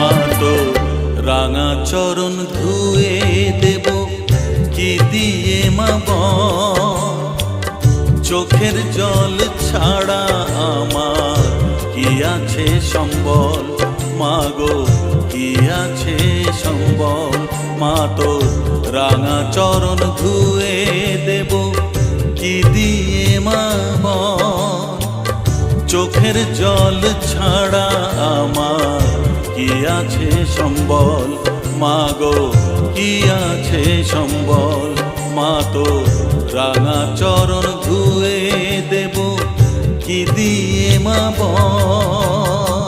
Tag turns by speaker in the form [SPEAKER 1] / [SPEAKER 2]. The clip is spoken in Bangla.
[SPEAKER 1] মা তো রাঙা চরণ ধুয়ে দেব কি দিয়ে মা বল। চোখের জল ছাড়া আমার কি আছে সম্বল, মা গো কি আছে সম্বল। মা তো রাঙা চরণ ধুয়ে দেব কি দিয়ে মা বল। চোখের জল ছাড়া আমার কি আছে সম্বল, মা গো কি আছে সম্বল। মা তো রাঙা চরণ ধুয়ে দেব কি দিয়ে মা বল।